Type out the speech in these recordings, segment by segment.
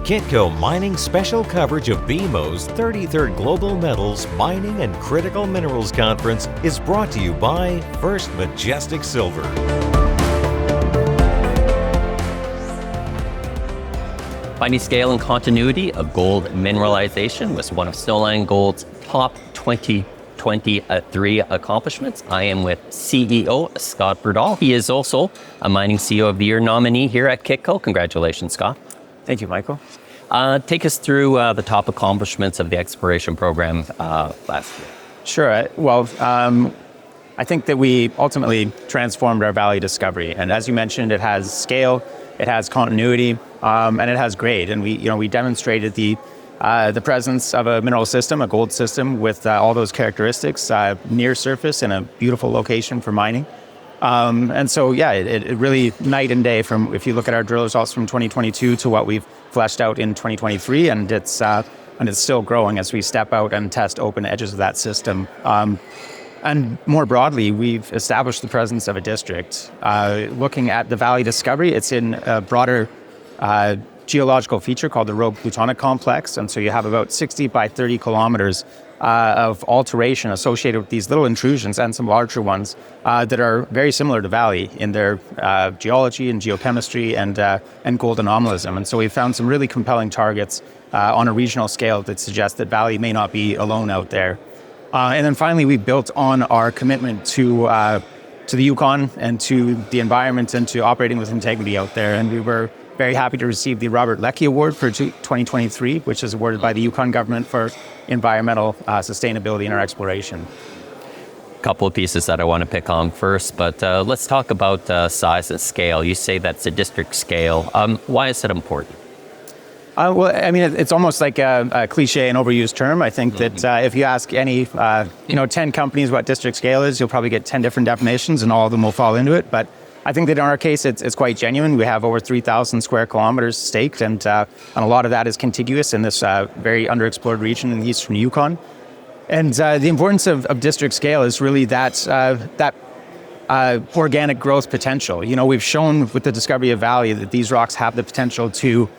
Kitco Mining special coverage of BMO's 33rd Global Metals, Mining and Critical Minerals Conference is brought to you by First Majestic Silver. Finding scale and continuity of gold mineralization was one of Snowline Gold's top 2023 accomplishments. I am with CEO Scott Berdahl. He is also a Mining CEO of the Year nominee here at Kitco. Congratulations, Scott. Thank you, Michael. Take us through the top accomplishments of the exploration program last year. Sure. Well, I think that we ultimately transformed our valley discovery. And as you mentioned, it has scale, it has continuity, and it has grade. And we demonstrated the presence of a mineral system, a gold system with all those characteristics near surface in a beautiful location for mining. And so, it really night and day from, if you look at our drill results from 2022 to what we've fleshed out in 2023, and it's still growing as we step out and test open edges of that system. And more broadly, we've established the presence of a district. Looking at the valley discovery, it's in a broader geological feature called the Rogue Plutonic Complex. And so you have about 60 by 30 kilometers of alteration associated with these little intrusions and some larger ones that are very similar to valley in their geology and geochemistry and gold anomalism. And so we found some really compelling targets on a regional scale that suggest that valley may not be alone out there. And then finally, we built on our commitment to the Yukon and to the environment and to operating with integrity out there. And we were very happy to receive the Leckie Award for 2023, which is awarded by the Yukon government for environmental sustainability in our exploration. A couple of pieces that I want to pick on first, but let's talk about size and scale. You say that's a district scale. Why is that important? Well, I mean, it's almost like a cliche and overused term. I think that if you ask any, 10 companies what district scale is, you'll probably get 10 different definitions and all of them will fall into it. But I think that in our case, it's quite genuine. We have over 3,000 square kilometers staked, and a lot of that is contiguous in this very underexplored region in the eastern Yukon. And the importance of district scale is really that organic growth potential. We've shown with the discovery of Valley that these rocks have the potential to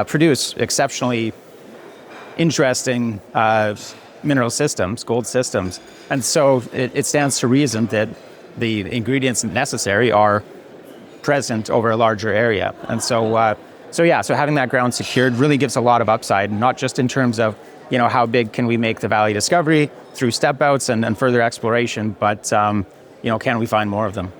produce exceptionally interesting mineral systems, gold systems. And so it stands to reason that the ingredients necessary are present over a larger area. And so having that ground secured really gives a lot of upside, not just in terms of, how big can we make the valley discovery through step outs and further exploration, but, can we find more of them?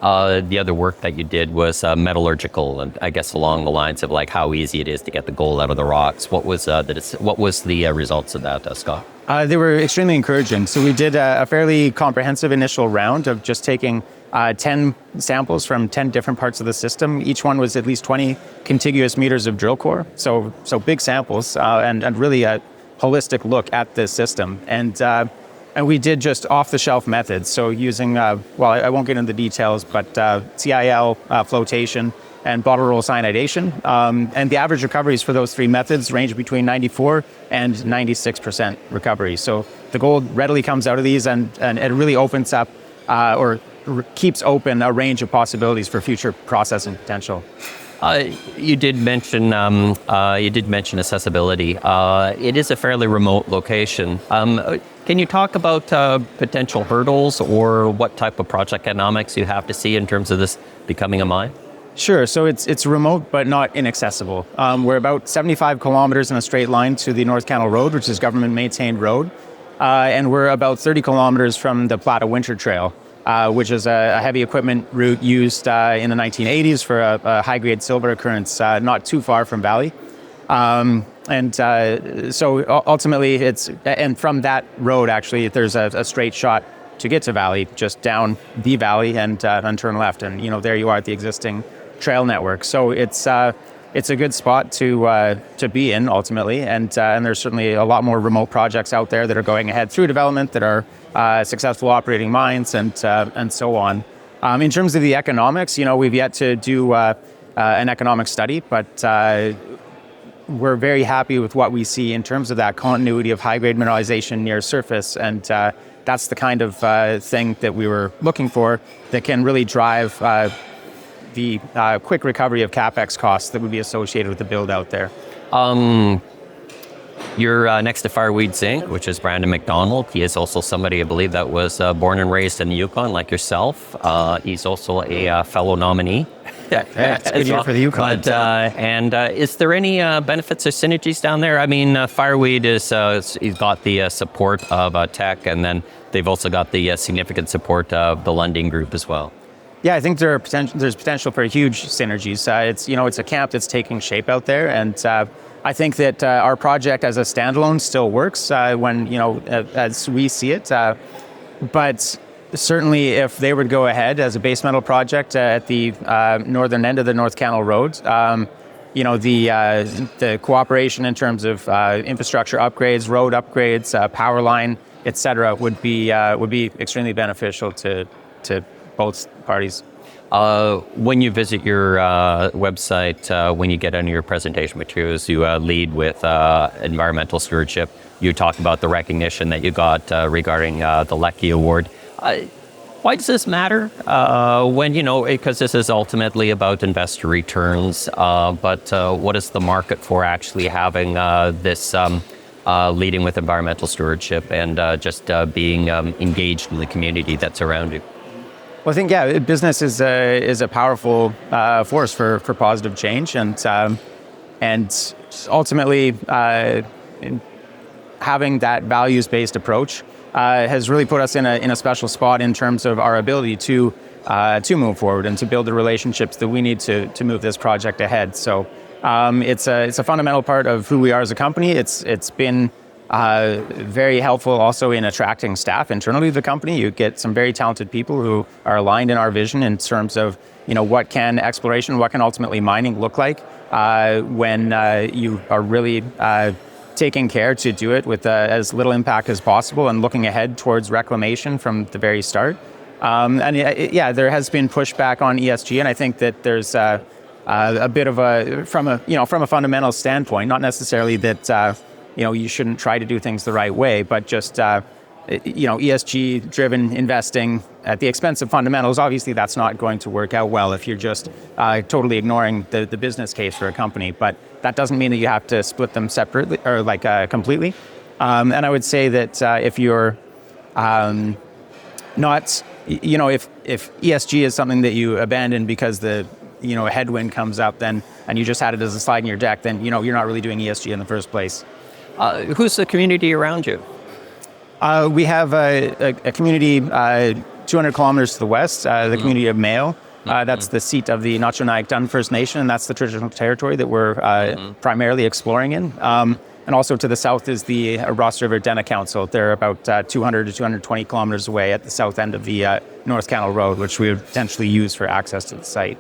The other work that you did was metallurgical, and I guess along the lines of like how easy it is to get the gold out of the rocks. What was the results of that, Scott? They were extremely encouraging. So we did a fairly comprehensive initial round of just taking 10 samples from 10 different parts of the system. Each one was at least 20 contiguous meters of drill core. So big samples and really a holistic look at the system. And we did just off-the-shelf methods. So using, I won't get into the details, but CIL, flotation, and bottle roll cyanidation. And the average recoveries for those three methods range between 94 and 96% recovery. So the gold readily comes out of these, and it really opens up keeps open a range of possibilities for future processing potential. You did mention accessibility. It is a fairly remote location. Can you talk about potential hurdles or what type of project economics you have to see in terms of this becoming a mine? Sure. So it's remote, but not inaccessible. We're about 75 kilometers in a straight line to the North Canal Road, which is government-maintained road. And we're about 30 kilometers from the Plata Winter Trail, which is a heavy equipment route used in the 1980s for a high-grade silver occurrence not too far from Valley. So ultimately, and from that road, actually, there's a straight shot to get to Valley, just down the valley and turn left. And, there you are at the existing trail network. So it's a good spot to be in ultimately. And there's certainly a lot more remote projects out there that are going ahead through development that are successful operating mines and so on. In terms of the economics, we've yet to do an economic study, but we're very happy with what we see in terms of that continuity of high-grade mineralization near surface, and that's the kind of thing that we were looking for that can really drive the quick recovery of CapEx costs that would be associated with the build out there. You're next to Fireweed Zinc, which is Brandon McDonald. He is also somebody, I believe, that was born and raised in the Yukon, like yourself. He's also a fellow nominee. It's a good year for the Yukon. But, is there any benefits or synergies down there? I mean, Fireweed he's got the support of Tech, and then they've also got the significant support of the Lundin Group as well. Yeah, I think there's potential for huge synergies. It's a camp that's taking shape out there, and I think that our project as a standalone still works as we see it. But certainly, if they would go ahead as a base metal project at the northern end of the North Canal Road, the cooperation in terms of infrastructure upgrades, road upgrades, power line, etc., would be extremely beneficial to both parties. When you visit your website, when you get into your presentation materials, you lead with environmental stewardship. You talk about the recognition that you got regarding the Leckie Award. Why does this matter? Because this is ultimately about investor returns, but what is the market for actually having this leading with environmental stewardship and just being engaged in the community that's around you? Well, I think, business is a powerful force for positive change, and ultimately having that values-based approach has really put us in a special spot in terms of our ability to move forward and to build the relationships that we need to move this project ahead. So it's a fundamental part of who we are as a company. It's been very helpful also in attracting staff internally to the company. You get some very talented people who are aligned in our vision in terms of what can exploration, what can ultimately mining look like when you are really taking care to do it with as little impact as possible and looking ahead towards reclamation from the very start. There has been pushback on ESG, and I think that there's a bit of from a fundamental standpoint, not necessarily that you shouldn't try to do things the right way, but just ESG-driven investing at the expense of fundamentals. Obviously, that's not going to work out well if you're just totally ignoring the business case for a company. But that doesn't mean that you have to split them separately or completely. And I would say that if you're not, if ESG is something that you abandon because a headwind comes up, then and you just had it as a slide in your deck, then you're not really doing ESG in the first place. Who's the community around you? We have a community 200 kilometers to the west, the community of Mayo. That's the seat of the Nacho-Nyak Dun First Nation, and that's the traditional territory that we're primarily exploring in. And also to the south is the Ross River Dena Council. They're about 200 to 220 kilometers away at the south end of the North Canal Road, which we would potentially use for access to the site.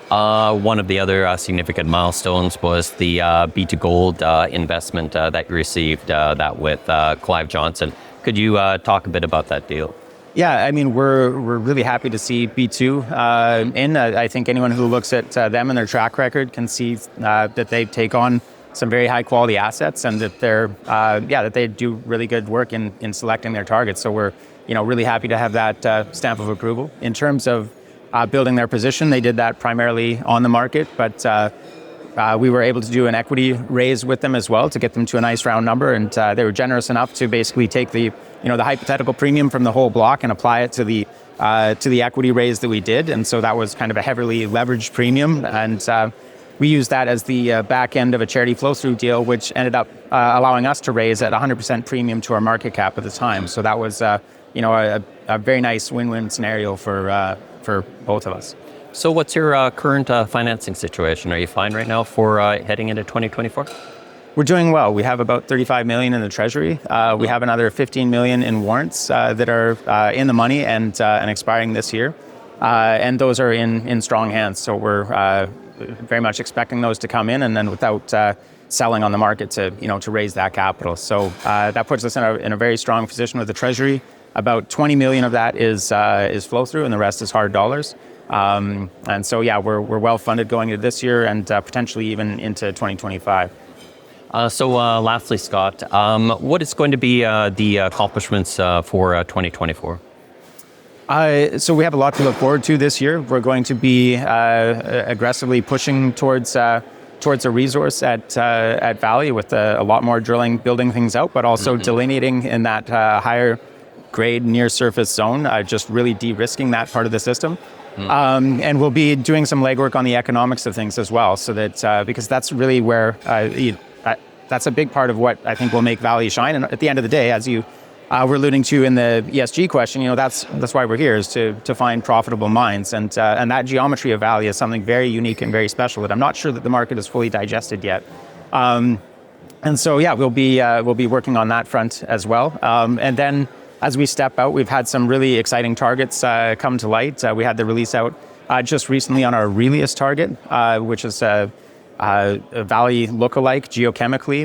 One of the other significant milestones was the B2 Gold investment that you received, that with Clive Johnson. Could you talk a bit about that deal? Yeah, I mean, we're really happy to see B2 in. I think anyone who looks at them and their track record can see that they take on some very high quality assets, and that that they do really good work in selecting their targets. So we're really happy to have that stamp of approval. In terms of building their position, they did that primarily on the market, but we were able to do an equity raise with them as well to get them to a nice round number, and they were generous enough to basically take the hypothetical premium from the whole block and apply it to the equity raise that we did. And so that was kind of a heavily leveraged premium, and we used that as the back end of a charity flow-through deal, which ended up allowing us to raise at 100% premium to our market cap at the time. So that was a very nice win-win scenario for both of us. So what's your current financing situation? Are you fine right now for heading into 2024? We're doing well. We have about $35 million in the Treasury. We have another $15 million in warrants that are in the money and expiring this year. And those are in strong hands. So we're very much expecting those to come in, and then without selling on the market to raise that capital. So that puts us in a very strong position with the Treasury. About 20 million of that is flow through, and the rest is hard dollars. And so we're well funded going into this year and potentially even into 2025. So lastly, Scott, what is going to be the accomplishments for 2024? So we have a lot to look forward to this year. We're going to be aggressively pushing towards towards a resource at Valley with a lot more drilling, building things out, but also delineating in that higher grade near surface zone, just really de-risking that part of the system. And we'll be doing some legwork on the economics of things as well, so that because that's really where that's a big part of what I think will make Valley shine. And at the end of the day, as you were alluding to in the ESG question, that's why we're here, is to find profitable mines, and that geometry of Valley is something very unique and very special that I'm not sure that the market has fully digested yet. And so we'll be working on that front as well. And then as we step out, we've had some really exciting targets come to light. We had the release out just recently on our Relius target, which is a Valley lookalike geochemically.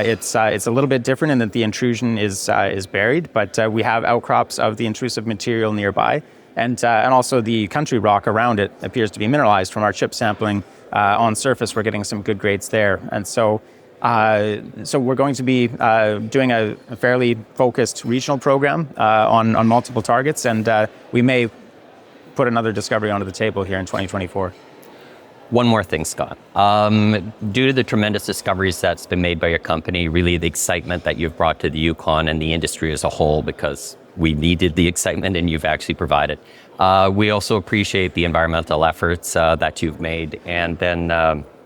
It's a little bit different in that the intrusion is buried, but we have outcrops of the intrusive material nearby, and also the country rock around it appears to be mineralized from our chip sampling on surface. We're getting some good grades there, and so we're going to be doing a fairly focused regional program on multiple targets, and we may put another discovery onto the table here in 2024. One more thing, Scott. Due to the tremendous discoveries that's been made by your company, really the excitement that you've brought to the Yukon and the industry as a whole, because we needed the excitement and you've actually provided. We also appreciate the environmental efforts that you've made. And then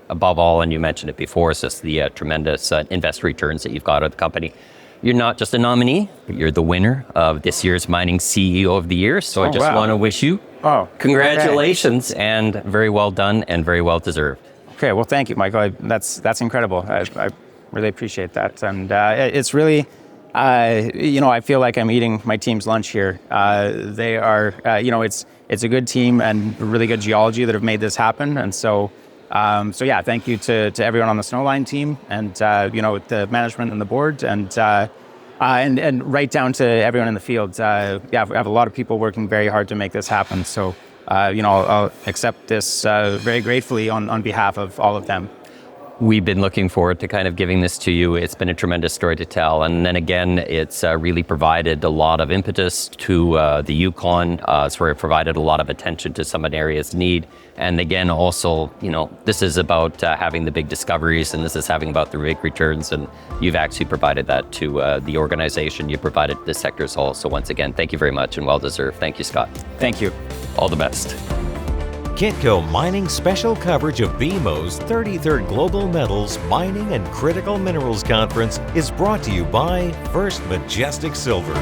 above all, and you mentioned it before, it's just the tremendous investor returns that you've got out of the company. You're not just a nominee, but you're the winner of this year's Mining CEO of the Year. So I just want to wish you congratulations, and very well done and very well deserved. Okay, well, thank you, Michael. That's incredible. I really appreciate that. And it's really, I feel like I'm eating my team's lunch here. They are, it's a good team and really good geology that have made this happen. And so thank you to everyone on the Snowline team, and the management and the board, and right down to everyone in the field. We have a lot of people working very hard to make this happen. So I'll accept this very gratefully on behalf of all of them. We've been looking forward to kind of giving this to you. It's been a tremendous story to tell. And then again, it's really provided a lot of impetus to the Yukon. So it provided a lot of attention to some areas need. And again, also, this is about having the big discoveries, and this is having about the big returns. And you've actually provided that to the organization. You provided the sector as a whole. So once again, thank you very much and well deserved. Thank you, Scott. Thank you. All the best. Kitco Mining special coverage of BMO's 33rd Global Metals Mining and Critical Minerals Conference is brought to you by First Majestic Silver.